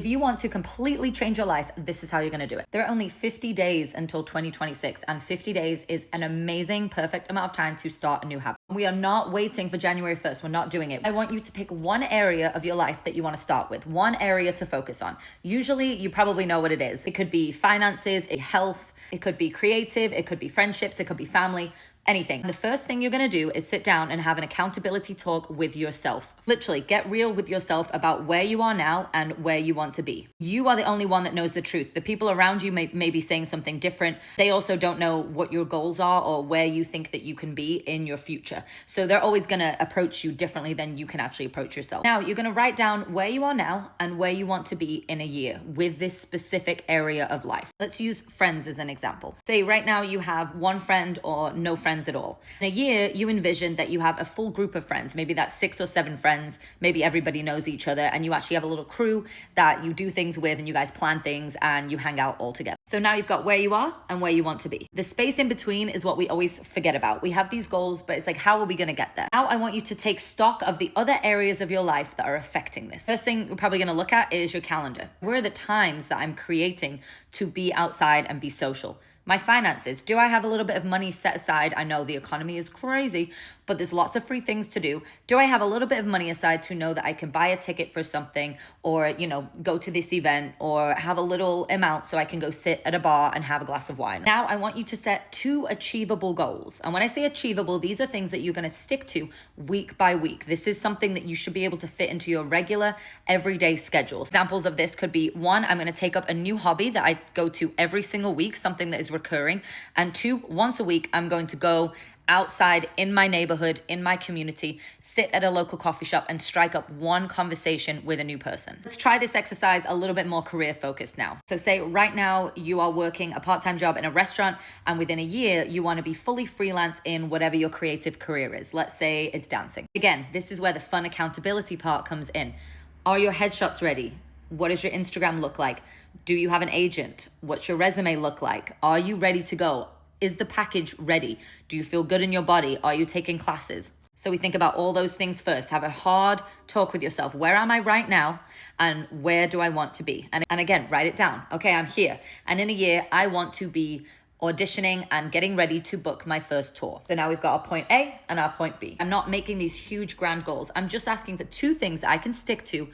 you want to completely change your life, this is how you're going to do it. There are only 50 days until 2026, and 50 days is an amazing, perfect amount of time to start a new habit. We are not waiting for January 1st. We're not doing it. I want you to pick one area of your life that you want to start with, one area to focus on. Usually you probably know what it is. It could be finances, health, it could be creative, it could be friendships, it could be family. Anything. The first thing you're going to do is sit down and have an accountability talk with yourself. Literally, get real with yourself about where you are now and where you want to be. You are the only one that knows the truth. The people around you may be saying something different. They also don't know what your goals are or where you think that you can be in your future. So they're always going to approach you differently than you can actually approach yourself. Now, you're going to write down where you are now and where you want to be in a year with this specific area of life. Let's use friends as an example. Say right now you have one friend or no friends at all. In a year, you envision that you have a full group of friends. Maybe that's 6 or 7 friends. Maybe everybody knows each other and you actually have a little crew that you do things with and you guys plan things and you hang out all together. So now you've got where you are and where you want to be. The space in between is what we always forget about. We have these goals, but it's like, how are we going to get there? Now I want you to take stock of the other areas of your life that are affecting this. First thing you're probably going to look at is your calendar. Where are the times that I'm creating to be outside and be social? My finances. Do I have a little bit of money set aside? I know the economy is crazy, but there's lots of free things to do. Do I have a little bit of money aside to know that I can buy a ticket for something or, go to this event or have a little amount so I can go sit at a bar and have a glass of wine? Now I want you to set 2 achievable goals. And when I say achievable, these are things that you're going to stick to week by week. This is something that you should be able to fit into your regular everyday schedule. Examples of this could be 1, I'm going to take up a new hobby that I go to every single week, something that is recurring. And 2, once a week, I'm going to go outside in my neighborhood, in my community, sit at a local coffee shop and strike up one conversation with a new person. Let's try this exercise a little bit more career focused now. So say right now you are working a part-time job in a restaurant and within a year you want to be fully freelance in whatever your creative career is. Let's say it's dancing. Again, this is where the fun accountability part comes in. Are your headshots ready? What does your Instagram look like? Do you have an agent? What's your resume look like? Are you ready to go? Is the package ready? Do you feel good in your body? Are you taking classes? So we think about all those things first. Have a hard talk with yourself. Where am I right now? And where do I want to be? And again, write it down. Okay, I'm here. And in a year, I want to be auditioning and getting ready to book my first tour. So now we've got our point A and our point B. I'm not making these huge grand goals. I'm just asking for 2 things that I can stick to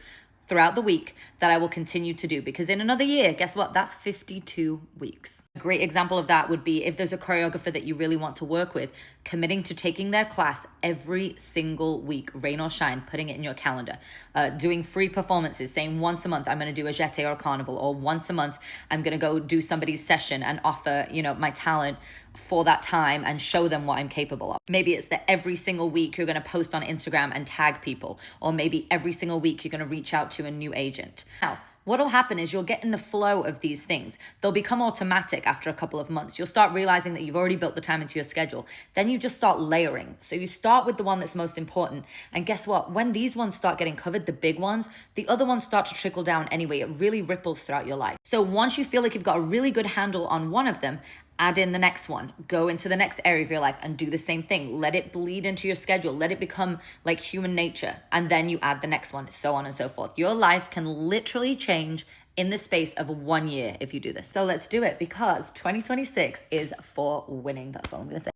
throughout the week that I will continue to do, because in another year, guess what? That's 52 weeks. A great example of that would be if there's a choreographer that you really want to work with, committing to taking their class every single week, rain or shine, putting it in your calendar, doing free performances, saying once a month, I'm going to do a jeté or a carnival, or once a month, I'm going to go do somebody's session and offer, my talent for that time and show them what I'm capable of. Maybe it's that every single week you're going to post on Instagram and tag people, or maybe every single week you're going to reach out to a new agent. Now, what'll happen is you'll get in the flow of these things. They'll become automatic after a couple of months. You'll start realizing that you've already built the time into your schedule. Then you just start layering. So you start with the one that's most important. And guess what? When these ones start getting covered, the big ones, the other ones start to trickle down anyway. It really ripples throughout your life. So once you feel like you've got a really good handle on one of them, add in the next one, go into the next area of your life and do the same thing. Let it bleed into your schedule. Let it become like human nature. And then you add the next one, so on and so forth. Your life can literally change in the space of 1 year if you do this. So let's do it, because 2026 is for winning. That's all I'm going to say.